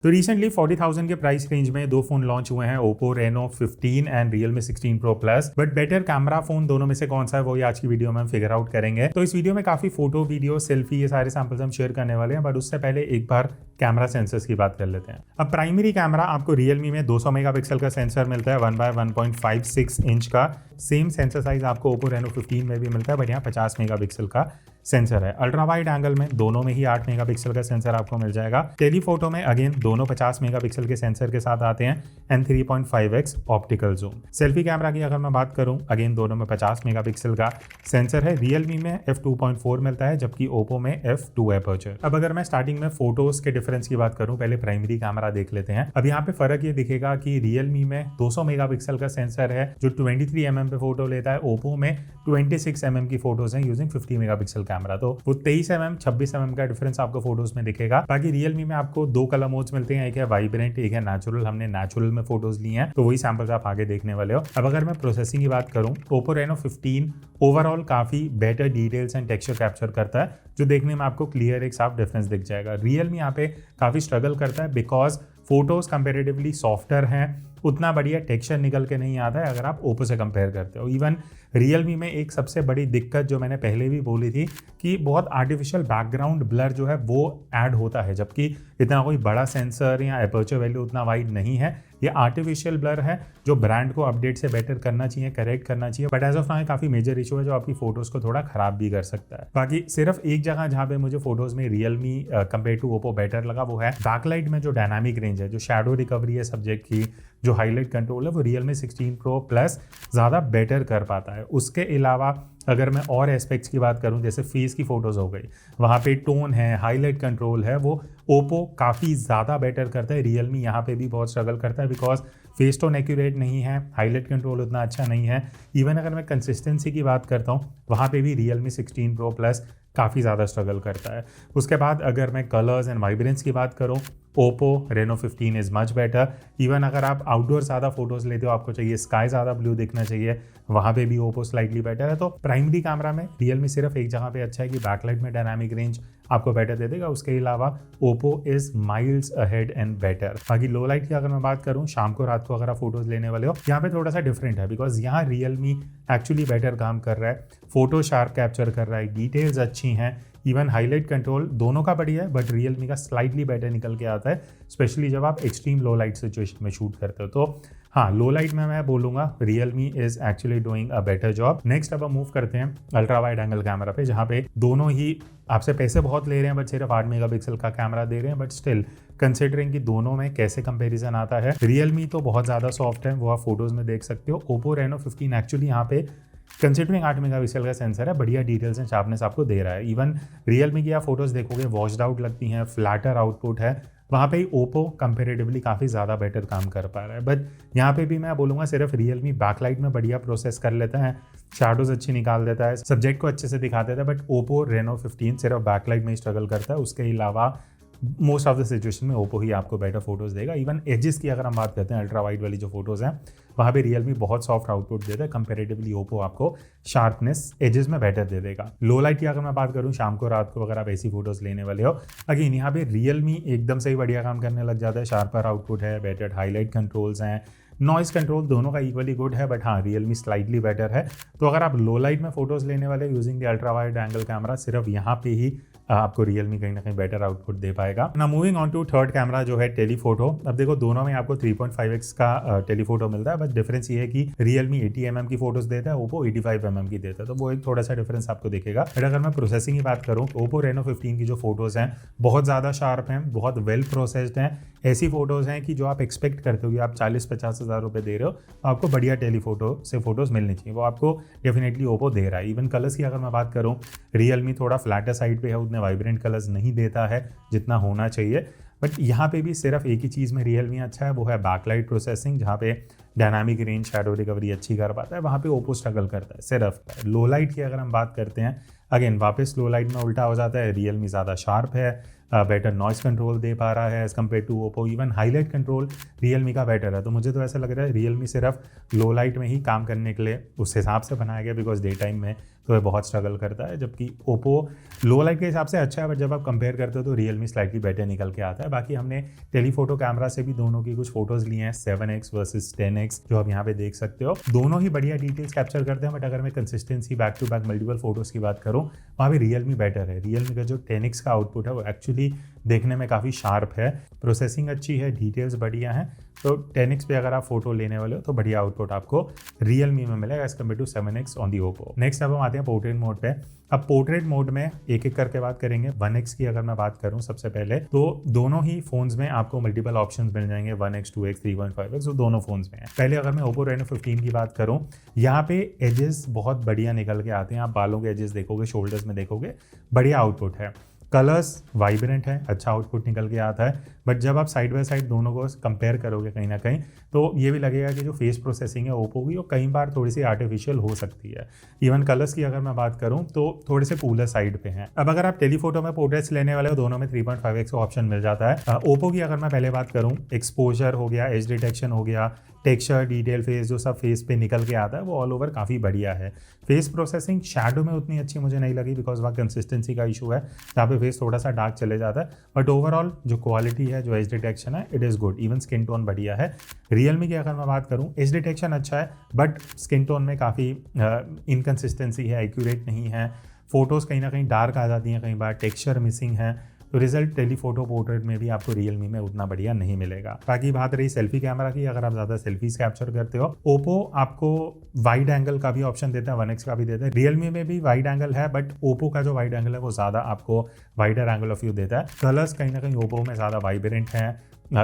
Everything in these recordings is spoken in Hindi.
तो रिसेंटली 40,000 के प्राइस रेंज में दो फोन लॉन्च हुए हैं, Oppo Reno 15 and Realme 16 Pro Plus। But better camera phone दोनों में से कौन सा है वो आज की वीडियो में हम फिगर आउट करेंगे। तो इस वीडियो में काफी फोटो, वीडियो, सेल्फी, ये सारे सैंपल्स हम शेयर करने वाले हैं। बट उससे पहले एक बार कैमरा सेंसर्स की बात कर लेते हैं। अब प्राइमरी कैमरा आपको Realme में 200 मेगापिक्सल का सेंसर मिलता है 1x1.56 इंच का। सेम सेंसर साइज आपको Oppo Reno 15 में भी मिलता है, बट यहाँ 50 मेगापिक्सल का सेंसर है। अल्ट्रा वाइड एंगल में दोनों में ही 8 मेगापिक्सल का सेंसर आपको मिल जाएगा। टेलीफोटो में अगेन दोनों 50 मेगापिक्सल के सेंसर के साथ आते हैं and 3.5x optical zoom. Selfie camera की अगर मैं बात करूं, अगेन दोनों में 50 मेगापिक्सल का सेंसर है। Realme में f2.4 मिलता है, जबकि Oppo में f2 एपर्चर। अब अगर मैं स्टार्टिंग में फोटोज के डिफरेंस की बात करूं, पहले प्राइमरी कैमरा देख लेते हैं। अब यहाँ पे फर्क ये दिखेगा कि Realme में 200 मेगापिक्सल का सेंसर है जो 23 mm पे फोटो लेता है। Oppo में 26 mm की फोटोज हैं यूजिंग 50 मेगापिक्सल कैमरा। तो वो 23 mm 26 mm का डिफरेंस आपको फोटोज में दिखेगा। बाकी Realme में आपको दो कलर मोड्स मिलते हैं, एक है वाइब्रेंट, एक है नेचुरल। हमने नेचुरल में फोटोज ली हैं, तो वही सैंपल्स आप आगे देखने वाले हो। अब अगर मैं प्रोसेसिंग की बात करूं, Oppo Reno 15 ओवरऑल काफी better details and texture capture करता है, जो देखने में आपको क्लियर एक साफ डिफरेंस दिख जाएगा। Realme यहाँ पे काफी स्ट्रगल करता है बिकॉज फोटोज कंपेरेटिवली सॉफ्टर हैं, उतना बढ़िया टेक्सचर निकल के नहीं आता है अगर आप Oppo से कंपेयर करते हो। इवन Realme में एक सबसे बड़ी दिक्कत जो मैंने पहले भी बोली थी कि बहुत आर्टिफिशियल बैकग्राउंड ब्लर जो है वो ऐड होता है, जबकि इतना कोई बड़ा सेंसर या एपर्चर वैल्यू उतना वाइड नहीं है। ये आर्टिफिशियल ब्लर है जो ब्रांड को अपडेट से बेटर करना चाहिए, करेक्ट करना चाहिए। बट एज ऑफ नाउ काफी मेजर इशू है जो आपकी फोटोज को थोड़ा खराब भी कर सकता है। बाकी सिर्फ एक जगह जहाँ पे मुझे फोटोज में Realme compare to Oppo better लगा वो है बैकलाइट में जो डायनामिक रेंज है, जो शैडो रिकवरी है सब्जेक्ट की, जो हाईलाइट कंट्रोल है वो Realme 16 Pro Plus ज़्यादा बेटर कर पाता है। उसके अलावा अगर मैं और एस्पेक्ट्स की बात करूं, जैसे फेस की फोटोज हो गई, वहाँ पे टोन है, हाईलाइट कंट्रोल है, वो Oppo काफ़ी ज़्यादा बेटर करता है। Realme यहाँ पे भी बहुत स्ट्रगल करता है बिकॉज फेस टोन एक्यूरेट नहीं है, हाईलाइट कंट्रोल उतना अच्छा नहीं है। इवन अगर मैं कंसिस्टेंसी की बात करता हूँ, वहाँ पे भी Realme 16 Pro Plus काफ़ी ज़्यादा स्ट्रगल करता है। उसके बाद अगर मैं कलर्स एंड वाइब्रेंस की बात करूँ, Oppo Reno 15 is much better. Even अगर आप आउटडोर ज़्यादा फोटोज़ लेते हो, आपको चाहिए स्काई ज़्यादा ब्लू दिखना चाहिए, वहाँ पे भी Oppo स्लाइटली बेटर है। तो प्राइमरी कैमरा में Realme सिर्फ एक जगह पे अच्छा है कि बैकलाइट में डायनामिक रेंज आपको बेटर दे देगा। उसके अलावा Oppo is miles ahead and better. बाकी लो लाइट की अगर मैं बात करूँ, शाम को रात को अगर आप फोटोज़ लेने वाले हो, यहाँ पे थोड़ा सा डिफरेंट है बिकॉज यहाँ Realme एक्चुअली बेटर काम कर रहा है, फोटो शार्प कैप्चर कर रहा है, डिटेल्स अच्छी हैं, इवन हाईलाइट कंट्रोल दोनों का बढ़िया है। बट Realme का स्लाइटली बेटर निकल के आता है, स्पेशली जब आप एक्सट्रीम लो लाइट सिचुएशन में शूट करते हो। तो हाँ, लो लाइट में मैं बोलूँगा Realme is actually doing a better job. Next अब हम मूव करते हैं अल्ट्रा वाइड एंगल कैमरा पे, जहाँ पे दोनों ही आपसे पैसे बहुत ले रहे हैं बट सिर्फ 8 मेगापिक्सल का कैमरा दे रहे हैं। बट स्टिल कंसिडरिंग कि दोनों में कैसे कंपैरिजन आता है, Realme तो बहुत ज़्यादा सॉफ्ट है, वो आप फोटोज़ में देख सकते हो। Oppo Reno 15 एक्चुअली यहाँ पे कंसिडरिंग 8 मेगापिक्सल का सेंसर है, बढ़िया डिटेल्स एंड शार्पनेस आपको दे रहा है। इवन Realme की आप फोटोज़ देखोगे वॉश्ड आउट लगती हैं, फ्लैटर आउटपुट है, वहाँ पे ही Oppo कंपेरेटिवली काफ़ी ज़्यादा बेटर काम कर पा रहा है। बट यहाँ पे भी मैं बोलूँगा सिर्फ Realme बैकलाइट में बढ़िया प्रोसेस कर लेता है, शैडोज अच्छी निकाल देता है, सब्जेक्ट को अच्छे से दिखा देता है। बट Oppo Reno 15 सिर्फ बैकलाइट में ही स्ट्रगल करता है। उसके अलावा मोस्ट ऑफ द सिचुएशन में Oppo ही आपको बेटर फोटोज़ देगा। इवन एजेस की अगर हम बात करते हैं, अल्ट्रा वाइड वाली जो फोटोज़ हैं, वहाँ पे Realme बहुत सॉफ्ट आउटपुट देता है, कंपेरेटिवली Oppo आपको शार्पनेस एजेस में बेटर दे देगा। लो लाइट की अगर मैं बात करूँ, शाम को रात को अगर आप ऐसी फोटोज़ लेने वाले हो, अगेन यहाँ पे Realme एकदम से ही बढ़िया काम करने लग जाता है। शार्पर आउटपुट है, बेटर हाईलाइट कंट्रोल्स हैं, नॉइस कंट्रोल दोनों का इक्वली गुड है। बट हाँ, Realme स्लाइटली बेटर है। तो अगर आप लो लाइट में फोटोज़ लेने वाले using the ultra wide angle camera, सिर्फ यहाँ पे ही आपको Realme कहीं ना कहीं बेटर आउटपुट दे पाएगा ना। Moving on to third camera जो है टेलीफोटो। अब देखो दोनों में आपको 3.5x का टेलीफोटो मिलता है, बट डिफरेंस ये है कि Realme 80 mm की फोटोज देता है, Oppo 85 mm की देता है, तो वो एक थोड़ा सा डिफरेंस आपको दिखेगा। बट अगर मैं प्रोसेसिंग की बात करूँ, Oppo Reno 15 की जो फोटोज हैं बहुत ज़्यादा शार्प हैं, बहुत वेल प्रोसेस्ड हैं। ऐसी फोटोज हैं कि जो आप एक्सपेक्ट करते हो कि आप 40-50 हज़ार रुपये दे रहे हो, आपको बढ़िया टेलीफोटो से फोटोज़ मिलनी चाहिए, वो आपको डेफिनेटली Oppo दे रहा है। इवन कलर्स की अगर मैं बात करूँ, Realme थोड़ा फ्लैटर साइड पे है, उतने वाइब्रेंट कलर्स नहीं देता है जितना होना चाहिए। बट यहाँ पे भी सिर्फ एक ही चीज़ में Realme अच्छा है, वो है बैकलाइट प्रोसेसिंग, जहाँ पे डायनामिक रेंज, शैडो रिकवरी अच्छी कर पाता है, वहाँ पे ओप्पो स्ट्रगल करता है सिर्फ। लो लाइट की अगर हम बात करते हैं, अगेन वापस लो लाइट में उल्टा हो जाता है, रियलमी ज़्यादा शार्प है, बेटर नॉइस कंट्रोल दे पा रहा है as compare to Oppo. Even highlight control Realme का बेटर है। तो मुझे तो ऐसा लग रहा है रियलमी सिर्फ लो लाइट में ही काम करने के लिए उस हिसाब से बनाया गया, बिकॉज डे टाइम में तो ये बहुत स्ट्रगल करता है, जबकि ओप्पो लो लाइट के हिसाब से अच्छा है, बट जब आप कंपेयर करते हो तो रियलमी स्लाइटली बेटर निकल के आता है। बाकी हमने टेलीफोटो कैमरा से भी दोनों की कुछ फोटोज लिए हैं, 7x वर्सेस 10x, जो आप यहाँ पे देख सकते हो। दोनों ही बढ़िया डिटेल्स कैप्चर करते हैं, बट अगर मैं consistency back to back multiple photos की बात करूँ, वहाँ भी रियलमी बेटर है। रियलमी का जो 10x का आउटपुट है वो एक्चुअली देखने में काफ़ी शार्प है, प्रोसेसिंग अच्छी है, डिटेल्स बढ़िया हैं। तो 10x पे अगर आप फोटो लेने वाले हो तो बढ़िया आउटपुट आपको रियलमी में मिलेगा as compare to 7x on the Oppo. Next अब हम आते हैं पोर्ट्रेट मोड पे। अब पोर्ट्रेट मोड में एक एक करके बात करेंगे। 1x की अगर मैं बात करूं सबसे पहले, तो दोनों ही फोन्स में आपको मल्टीपल ऑप्शंस मिल जाएंगे, 1x 2x 3.5x, तो दोनों फोन्स में है। पहले अगर मैं ओप्पो रेनो 15 की बात करूं, यहाँ पे एजेस बहुत बढ़िया निकल के आते हैं। आप बालों के एजेस देखोगे, शोल्डर्स में देखोगे, बढ़िया आउटपुट है। कलर्स वाइब्रेंट है, अच्छा आउटपुट निकल के आता है। बट जब आप साइड बाय साइड दोनों को कंपेयर करोगे कहीं ना कहीं, तो ये भी लगेगा कि जो फेस प्रोसेसिंग है ओप्पो की, वो कई बार थोड़ी सी आर्टिफिशियल हो सकती है। इवन कलर्स की अगर मैं बात करूं तो थोड़े से कूलर साइड पे हैं। अब अगर आप टेलीफोटो में पोर्ट्रेट्स लेने वाले हो, दोनों में 3.5x का ऑप्शन मिल जाता है। ओप्पो की अगर मैं पहले बात करूँ, एक्सपोजर हो गया, एज डिटेक्शन हो गया, टेक्सचर, डिटेल, फेस, जो सब फेस पे निकल के आता है वो ऑल ओवर काफ़ी बढ़िया है। फेस प्रोसेसिंग शैडो में उतनी अच्छी मुझे नहीं लगी, बिकॉज वहाँ कंसिस्टेंसी का इशू है, जहाँ पे फेस थोड़ा सा डार्क चले जाता है। बट ओवरऑल जो क्वालिटी है, जो एज डिटेक्शन है, it is good. Even skin tone बढ़िया है। रियलमी की अगर मैं बात करूँ, एज डिटेक्शन अच्छा है, बट स्किन टोन में काफ़ी इनकन्सिस्टेंसी है, एक्यूरेट नहीं है। फोटोज़ कहीं ना कहीं डार्क आ जाती हैं, कई बार टेक्सचर मिसिंग है। तो रिजल्ट टेलीफोटो पोर्ट्रेट में भी आपको रियलमी में उतना बढ़िया नहीं मिलेगा। बाकी बात रही सेल्फी कैमरा की, अगर आप ज़्यादा सेल्फीज कैप्चर करते हो, ओप्पो आपको वाइड एंगल का भी ऑप्शन देता है, 1x का भी देता है। रियलमी में भी वाइड एंगल है, बट ओप्पो का जो वाइड एंगल है वो ज़्यादा आपको वाइडर एंगल ऑफ व्यू देता है। कलर्स कहीं ना कहीं ओप्पो में ज़्यादा वाइब्रेंट है।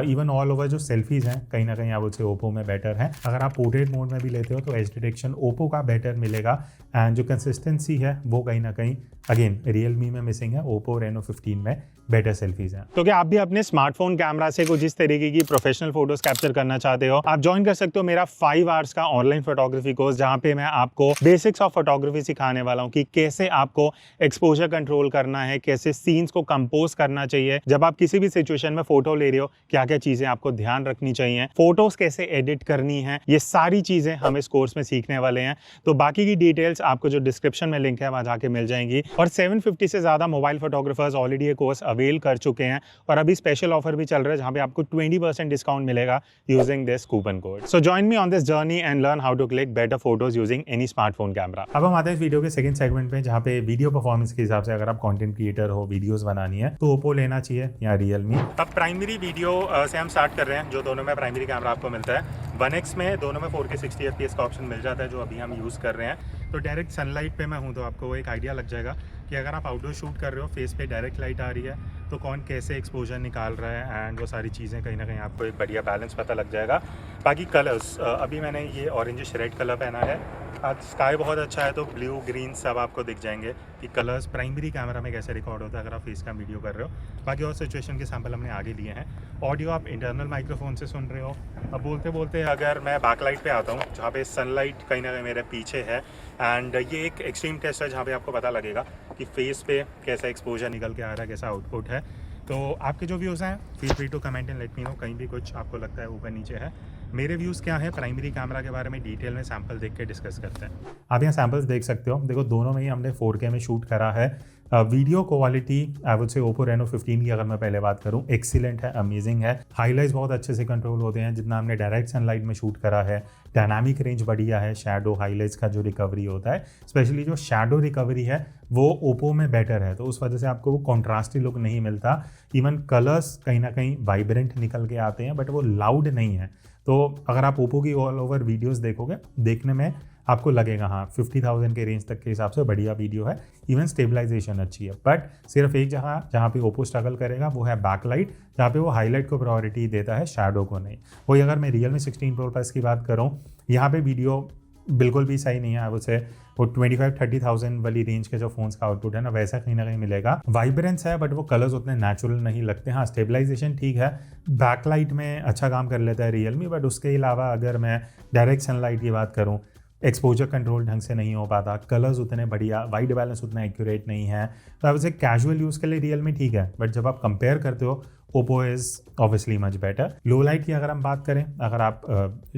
इवन ऑल ओवर जो सेल्फीज हैं कहीं ना कहीं आप उससे ओप्पो में बेटर है। अगर आप पोर्ट्रेट मोड में भी लेते हो तो एज डिटेक्शन ओप्पो का बेटर मिलेगा, एंड जो कंसिस्टेंसी है वो कहीं ना कहीं अगेन रियलमी में मिसिंग है। ओप्पो रेनो 15 में बेटर सेल्फीज हैं। तो क्या आप भी अपने स्मार्टफोन कैमरा से कुछ इस तरीके की प्रोफेशनल फोटोज कैप्चर करना चाहते हो, आप ज्वाइन कर सकते हो मेरा 5 आवर्स का ऑनलाइन फोटोग्राफी कोर्स, जहां पे मैं आपको बेसिक्स ऑफ फोटोग्राफी सिखाने वाला हूं कि कैसे आपको एक्सपोजर कंट्रोल करना है, कैसे सीन्स को कंपोज करना चाहिए, जब आप किसी भी सिचुएशन में फोटो ले रहे हो क्या क्या चीजें आपको ध्यान रखनी चाहिए, फोटोज कैसे एडिट करनी है, ये सारी चीजें हम इस कोर्स में सीखने वाले हैं। तो बाकी की डिटेल्स आपको जो डिस्क्रिप्शन में लिंक है वहां जाके मिल जाएंगी। और 750 से ज्यादा मोबाइल फोटोग्राफर्स ऑलरेडी ये कोर्स अवेल कर चुके हैं, और अभी स्पेशल ऑफर भी चल रहा है जहां पे आपको 20% डिस्काउंट मिलेगा using this coupon code. So join me on this journey and learn how to click better photos using any smartphone camera. अब हम आते हैं इस वीडियो के सेकंड सेगमेंट पे, जहां पे वीडियो परफॉर्मेंस के हिसाब से अगर आप कंटेंट क्रिएटर हो, वीडियोस बनानी है, तो ओप्पो लेना चाहिए या रियलमी। अब प्राइमरी वीडियो से हम स्टार्ट कर रहे हैं, जो दोनों में प्राइमरी कैमरा आपको मिलता है। 1x में दोनों में 4K 60 FPS का ऑप्शन मिल जाता है, जो अभी हम यूज़ कर रहे हैं। तो डायरेक्ट सनलाइट पे मैं हूँ तो आपको एक आइडिया लग जाएगा कि अगर आप आउटडोर शूट कर रहे हो, फेस पे डायरेक्ट लाइट आ रही है, तो कौन कैसे एक्सपोजर निकाल रहा है, एंड वो सारी चीज़ें कहीं ना कहीं आपको एक बढ़िया बैलेंस पता लग जाएगा। बाकी कलर्स, अभी मैंने ये ऑरेंजिश रेड कलर पहना है। आज स्काई बहुत अच्छा है, तो ब्लू ग्रीन सब आपको दिख जाएंगे कि कलर्स प्राइमरी कैमरा में कैसे रिकॉर्ड होता है अगर आप फेस का वीडियो कर रहे हो। बाकी और सिचुएशन के सैंपल हमने आगे लिए हैं। ऑडियो आप इंटरनल माइक्रोफोन से सुन रहे हो। अब बोलते बोलते अगर मैं बैकलाइट पे आता हूँ, जहाँ पे सनलाइट कहीं ना कहीं मेरे पीछे है, एंड ये एक एक्सट्रीम टेस्ट है जहाँ पे आपको पता लगेगा कि फेस पे कैसा एक्सपोजर निकल के आ रहा है, कैसा आउटपुट है। तो आपके जो व्यूज़ हैं, feel free to comment and let me know, कहीं भी कुछ आपको लगता है ऊपर नीचे है। मेरे व्यूज़ क्या है प्राइमरी कैमरा के बारे में डिटेल में सैंपल देख के डिस्कस करते हैं। आप यहाँ सैंपल्स देख सकते हो, देखो दोनों में ही हमने 4K में शूट करा है। Video quality I would say Oppo Reno 15 की अगर मैं पहले बात करूं, एक्सीलेंट है, अमेजिंग है। हाईलाइट्स बहुत अच्छे से कंट्रोल होते हैं, जितना हमने डायरेक्ट सनलाइट में शूट करा है। डायनामिक रेंज बढ़िया है, शैडो हाईलाइट्स का जो रिकवरी होता है, स्पेशली जो शैडो रिकवरी है वो ओप्पो में बेटर है, तो उस वजह से आपको वो कॉन्ट्रास्टी लुक नहीं मिलता। इवन कलर्स कहीं ना कहीं वाइब्रेंट निकल के आते हैं, बट वो लाउड नहीं है। तो अगर आप ओप्पो की ऑल ओवर वीडियोस देखोगे, देखने में आपको लगेगा हाँ 50,000 के रेंज तक के हिसाब से बढ़िया वीडियो है। इवन स्टेबलाइजेशन अच्छी है, बट सिर्फ एक जहाँ पे ओप्पो स्ट्रगल करेगा वो है बैकलाइट, जहाँ पे वो हाईलाइट को प्रायोरिटी देता है, शैडो को नहीं। वही अगर मैं रियलमी 16 Pro Plus की बात करूँ, यहाँ पे वीडियो बिल्कुल भी सही नहीं है। आई वुड से वो 25-30,000 वाली रेंज के जो फोन्स का आउटपुट है ना, वैसा कहीं ना कहीं मिलेगा। वाइब्रेंस है बट वो कलर्स उतने नेचुरल नहीं लगते। हाँ, स्टेबलाइजेशन ठीक है, बैकलाइट में अच्छा काम कर लेता है रियलमी, बट उसके अलावा अगर मैं डायरेक्ट सनलाइट की बात करूँ, एक्सपोजर कंट्रोल ढंग से नहीं हो पाता, कलर्स उतने बढ़िया, वाइट बैलेंस उतना एक्यूरेट नहीं है। तो अब कैजुअल यूज़ के लिए रियलमी ठीक है, बट जब आप कंपेयर करते हो Oppo is obviously much better. Low light की अगर हम बात करें, अगर आप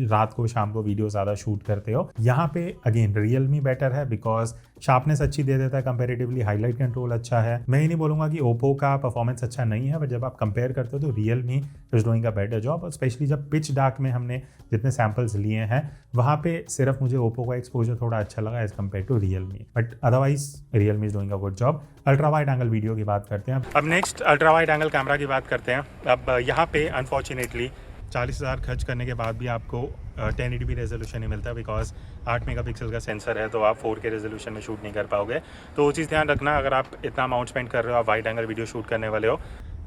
रात को शाम को वीडियो ज़्यादा शूट करते हो, यहाँ पे अगेन रियलमी बेटर है बिकॉज शार्पनेस अच्छी दे देता है कंपेरेटिवली, हाईलाइट कंट्रोल अच्छा है। मैं ये नहीं बोलूँगा कि ओप्पो का परफॉर्मेंस अच्छा नहीं है, बट जब आप कंपेयर करते हो तो Realme is doing a better job. Specially जब पिच डार्क में हमने जितने सैम्पल्स लिए हैं, वहाँ पे सिर्फ मुझे ओप्पो का एक्सपोजर थोड़ा अच्छा लगा as compare to Realme, but otherwise Realme is doing a good job. Ultra wide angle video की बात करते हैं। अब next ultra wide angle camera की बात करते हैं। अब यहाँ पे अनफॉर्चुनेटली 40,000 खर्च करने के बाद भी आपको 1080p रेजोल्यूशन ही मिलता है, बिकॉज 8 मेगापिक्सल का सेंसर है, तो आप 4K रेजोल्यूशन में शूट नहीं कर पाओगे। तो वो चीज़ ध्यान रखना, अगर आप इतना अमाउंट स्पेंड कर रहे हो, आप वाइड एंगल वीडियो शूट करने वाले हो,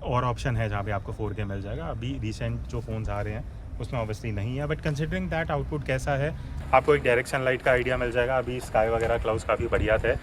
और ऑप्शन है जहाँ पे आपको 4K मिल जाएगा। अभी रिसेंट जो फ़ोन्स आ रहे हैं उसमें ऑब्वियसली नहीं है, बट कंसिडरिंग दैट आउटपुट कैसा है, आपको एक डायरेक्शन लाइट का आइडिया मिल जाएगा। अभी स्काई वगैरह क्लाउड्स काफ़ी बढ़िया थे।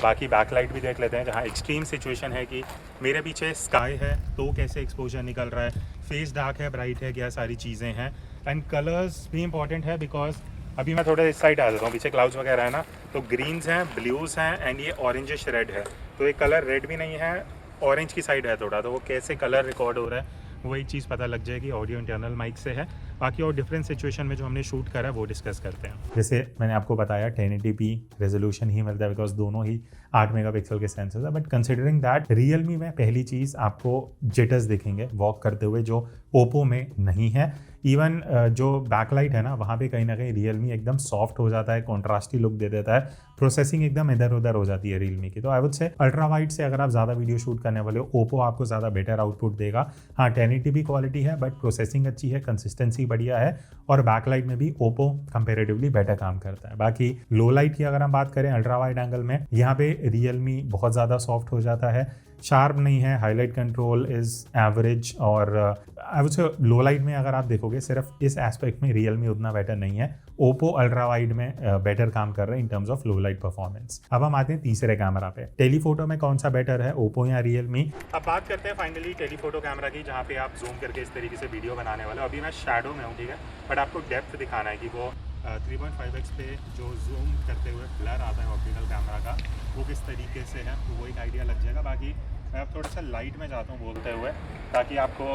बाकी बैकलाइट भी देख लेते हैं, जहाँ एक्सट्रीम सिचुएशन है कि मेरे पीछे स्काई है तो कैसे एक्सपोजर निकल रहा है, फेस डार्क है, ब्राइट है, क्या सारी चीज़ें हैं। एंड कलर्स भी इंपॉर्टेंट है, बिकॉज अभी मैं थोड़ा इस साइड आ जाता हूँ, पीछे क्लाउड्स वगैरह है ना, तो ग्रीन्स हैं, ब्लूज़ हैं, एंड ये ऑरेंजिश रेड है। तो ये कलर रेड भी नहीं है, ऑरेंज की साइड है थोड़ा, तो वो कैसे कलर रिकॉर्ड हो रहा है वो एक चीज़ पता लग जाएगी। ऑडियो इंटरनल माइक से है। बाकी और डिफरेंट सिचुएशन में जो हमने शूट करा है वो डिस्कस करते हैं। जैसे मैंने आपको बताया 1080p रेजोल्यूशन ही मिलता है बिकॉज दोनों ही 8 मेगापिक्सल के सेंसर्स है, बट कंसिडरिंग दैट रियलमी में पहली चीज़ आपको जिटर्स दिखेंगे वॉक करते हुए, जो ओप्पो में नहीं है। इवन जो बैकलाइट है ना, वहाँ पे कहीं ना कहीं रियलमी एकदम सॉफ्ट हो जाता है, कॉन्ट्रास्टी लुक दे देता है, प्रोसेसिंग एकदम इधर उधर हो जाती है रियलमी की। तो आई वुड से अल्ट्रा वाइड से अगर आप ज़्यादा वीडियो शूट करने वाले हो, ओप्पो आपको ज़्यादा बेटर आउटपुट देगा। हाँ, 1080p क्वालिटी है, बट प्रोसेसिंग अच्छी है, कंसिस्टेंसी बढ़िया है, और बैकलाइट में भी ओप्पो कंपेरेटिवली बेटर काम करता है। बाकी लो लाइट की अगर हम बात करें अल्ट्रा वाइड एंगल में, यहाँ पे रियलमी बहुत ज़्यादा सॉफ्ट हो जाता है, शार्प नहीं है, हाईलाइट कंट्रोल इज़ एवरेज, और आई वुड से लो लाइट में अगर आप देखोगे सिर्फ इस एस्पेक्ट में रियलमी उतना बेटर नहीं है। ओप्पो अल्ट्रा वाइड में बेटर काम कर रहे हैं in terms of low light performance. अब हम आते हैं तीसरे कैमरा पे, टेलीफोटो में कौन सा बेटर है, ओप्पो या रियलमी। अब बात करते हैं फाइनली टेलीफोटो कैमरा की, जहाँ पे आप जूम करके इस तरीके से वीडियो बनाने वाले हो। अभी मैं शैडो में हूँ, ठीक है, बट आपको डेप्थ दिखाना है कि वो 3.5x पे जो जूम करते हुए ब्लर आता है ऑप्टिकल कैमरा का, वो किस तरीके से है, तो वो एक आइडिया लग जाएगा। बाकी मैं अब थोड़ा सा लाइट में जाता हूँ बोलते हुए, ताकि आपको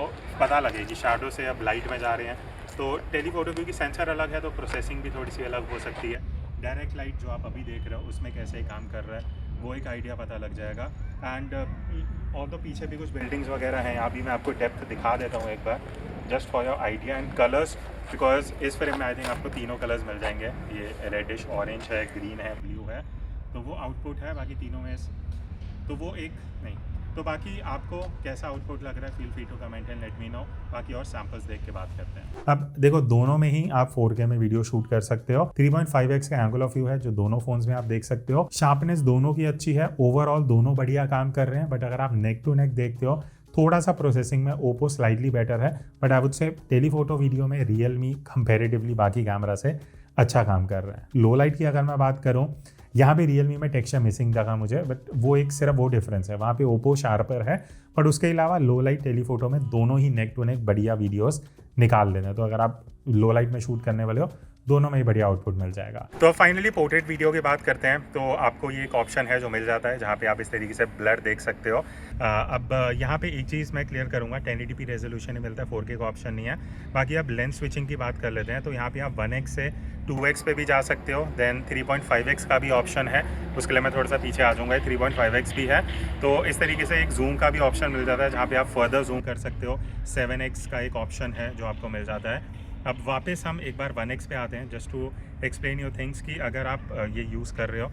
पता लगे कि शैडो से अब लाइट में जा रहे हैं। तो टेलीफोटो क्योंकि सेंसर अलग है, तो प्रोसेसिंग भी थोड़ी सी अलग हो सकती है। डायरेक्ट लाइट जो आप अभी देख रहे हो उसमें कैसे काम कर रहा है, वो एक आइडिया पता लग जाएगा। एंड और तो पीछे भी कुछ बिल्डिंग्स वगैरह हैं, अभी मैं आपको डेप्थ दिखा देता हूँ एक बार, just for your idea. And colours, because इस फ्रेम में आई थिंक आपको तीनों कलर्स मिल जाएंगे, ये रेडिश ऑरेंज है, ग्रीन है, ब्लू है, तो वो आउटपुट है। बाकी तीनों में तो वो एक नहीं, तो बाकी आपको कैसा आउटपुट लग रहा है, feel free to comment and let me know. बाकी और सैंपल्स देख के बात करते हैं। अब देखो, दोनों में ही आप 4K में वीडियो शूट कर सकते हो। 3.5x का एंगल ऑफ व्यू है जो दोनों फोन्स में आप देख सकते हो। शार्पनेस दोनों की अच्छी है, ओवरऑल दोनों बढ़िया काम कर रहे हैं। बट अगर आप नेक टू नेक देखते हो, थोड़ा सा प्रोसेसिंग में ओप्पो स्लाइटली बेटर है, बट आई वुड से टेलीफोटो वीडियो में रियलमी कंपेरेटिवली बाकी कैमरा से अच्छा काम कर रहा है। लो लाइट की अगर मैं बात करूं, यहाँ पे रियलमी में टेक्सचर मिसिंग लगा मुझे, बट वो एक सिर्फ वो डिफरेंस है, वहाँ पे ओप्पो शार्पर है, बट उसके अलावा लो लाइट टेलीफोटो में दोनों ही नेक टू नेक बढ़िया वीडियोस निकाल लेते हैं। तो अगर आप लो लाइट में शूट करने वाले हो, दोनों में ही बढ़िया आउटपुट मिल जाएगा। तो फाइनली पोर्ट्रेट वीडियो की बात करते हैं, तो आपको ये एक ऑप्शन है जो मिल जाता है, जहाँ पे आप इस तरीके से ब्लर देख सकते हो। अब यहाँ पे एक चीज़ मैं क्लियर करूँगा, 1080p रेजोल्यूशन ही मिलता है, 4K का ऑप्शन नहीं है। बाकी आप लेंस स्विचिंग की बात कर लेते हैं, तो यहाँ पे आप 1x से 2x पे भी जा सकते हो, देन 3.5x का भी ऑप्शन है, उसके लिए मैं थोड़ा सा पीछे आ जाऊँगा, 3.5x भी है। तो इस तरीके से एक जूम का भी ऑप्शन मिल जाता है, जहाँ पे आप फर्दर जूम कर सकते हो। 7x का एक ऑप्शन है जो आपको मिल जाता है। अब वापस हम एक बार 1x पे आते हैं, just to explain your things कि अगर आप ये यूज़ कर रहे हो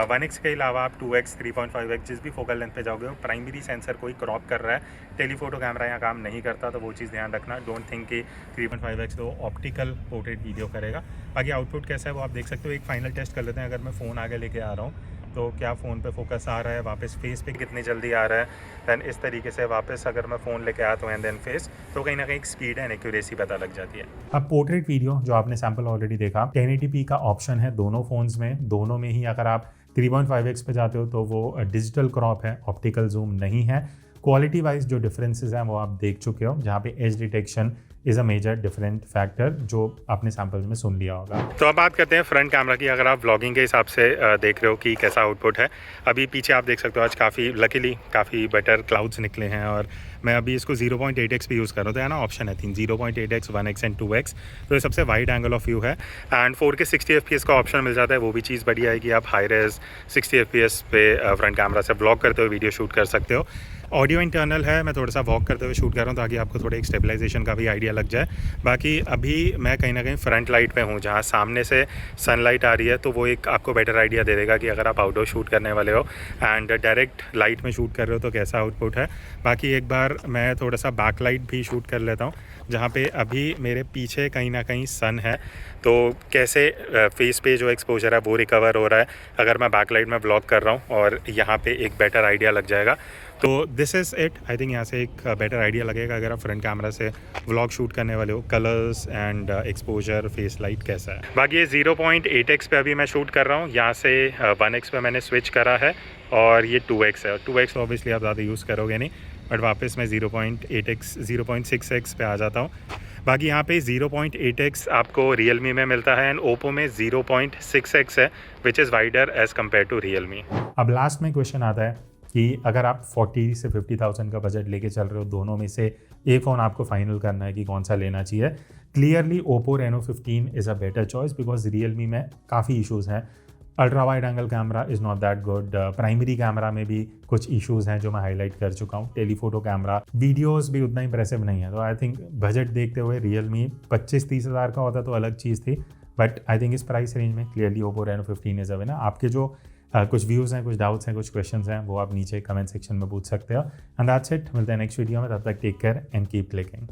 1x के अलावा आप 2x 3.5x जिस भी फोकल लेंथ पे जाओगे, प्राइमरी सेंसर कोई क्रॉप कर रहा है, टेलीफोटो कैमरा यहाँ काम नहीं करता, तो वो चीज़ ध्यान रखना। डोंट थिंक कि 3.5x तो ऑप्टिकल पोर्ट्रेट वीडियो करेगा। बाकी आउटपुट कैसा है वो आप देख सकते हो। एक फाइनल टेस्ट कर लेते हैं। अगर मैं फ़ोन आगे लेके आ रहा हूँ तो क्या फ़ोन पे फोकस आ रहा है, वापस फेस पे कितनी जल्दी आ रहा है, दैन इस तरीके से वापस अगर मैं फ़ोन लेके आता हूँ एंड देन फेस, तो कहीं ना कहीं स्पीड एंड एक्यूरेसी पता लग जाती है। अब पोर्ट्रेट वीडियो जो आपने सैम्पल ऑलरेडी देखा, 1080p का ऑप्शन है दोनों फ़ोन्स में, दोनों में ही अगर आप 3.5x पे जाते हो तो वो डिजिटल क्रॉप है, ऑप्टिकल जूम नहीं है। क्वालिटी वाइज जो डिफरेंसेस हैं वो आप देख चुके हो, जहाँ पे edge detection is a major different factor जो आपने सैम्पल्स में सुन लिया होगा। तो अब बात करते हैं फ्रंट कैमरा की। अगर आप व्लॉगिंग के हिसाब से देख रहे हो कि कैसा आउटपुट है, अभी पीछे आप देख सकते हो आज काफ़ी लकीली काफ़ी बेटर क्लाउड्स निकले हैं और मैं अभी इसको 0.8x भी यूज़ कर रहा हूँ। तो है ना, ऑप्शन है 3, 0.8x, 1x एंड 2x। तो ये सबसे वाइड एंगल ऑफ व्यू है एंड 4K 60 FPS का ऑप्शन मिल जाता है। वो भी चीज़ बढ़िया है कि आप हाई रेज 60 FPS पे फ्रंट कैमरा से व्लॉग करते हुए वीडियो शूट कर सकते हो। ऑडियो इंटरनल है, मैं थोड़ा सा वॉक करते हुए शूट कर रहा हूँ ताकि आपको थोड़ा एक स्टेबलाइजेशन का भी आइडिया लग जाए। बाकी अभी मैं कहीं ना कहीं फ्रंट लाइट पे हूँ, जहाँ सामने से सनलाइट आ रही है, तो वो एक आपको बेटर आइडिया दे देगा कि अगर आप आउटडोर शूट करने वाले हो एंड डायरेक्ट लाइट में शूट कर रहे हो तो कैसा आउटपुट है। बाकी एक बार मैं थोड़ा सा बैक लाइट भी शूट कर लेता हूँ, जहाँ पे अभी मेरे पीछे कहीं ना कहीं सन है, तो कैसे फेस पे जो एक्सपोजर है वो रिकवर हो रहा है अगर मैं बैक लाइट में व्लॉग कर रहा हूँ, और यहाँ पे एक बेटर आइडिया लग जाएगा। तो this is it. I think यहाँ से एक बेटर आइडिया लगेगा अगर आप फ्रंट कैमरा से व्लॉग शूट करने वाले हो, colours and exposure, face light कैसा है। बाकी ये 0.8x पे अभी मैं शूट कर रहा हूँ, यहाँ से 1x पे मैंने स्विच करा है और ये 2x है। 2x ऑब्वियसली आप ज़्यादा यूज़ करोगे नहीं, बट वापस मैं 0.8x 0.6x पे आ जाता हूँ। बाकी यहाँ पे 0.8x आपको Realme में मिलता है एंड Oppo में 0.6x है, which is wider as compare to Realme। अब लास्ट में क्वेश्चन आता है कि अगर आप 40 से 50,000 का बजट लेके चल रहे हो, दोनों में से एक फ़ोन आपको फाइनल करना है कि कौन सा लेना चाहिए। Clearly Oppo Reno 15 is a better choice because Realme में काफ़ी इश्यूज़ हैं। Ultra wide angle camera is not that good, primary camera में भी कुछ इश्यूज़ हैं जो मैं हाईलाइट कर चुका हूँ। टेलीफोटो कैमरा, वीडियोस भी उतना इंप्रेसिव नहीं है। तो आई थिंक बजट देखते हुए Realme 25-30 हज़ार का होता तो अलग चीज़ थी, बट आई थिंक इस प्राइस रेंज में clearly Oppo Reno 15 is a winner. आपके जो कुछ व्यूज़ हैं, कुछ डाउट्स हैं, कुछ क्वेश्चंस हैं, वो आप नीचे कमेंट सेक्शन में पूछ सकते हो। And that's it. मिलते हैं नेक्स्ट वीडियो में, तब तक take care and keep clicking.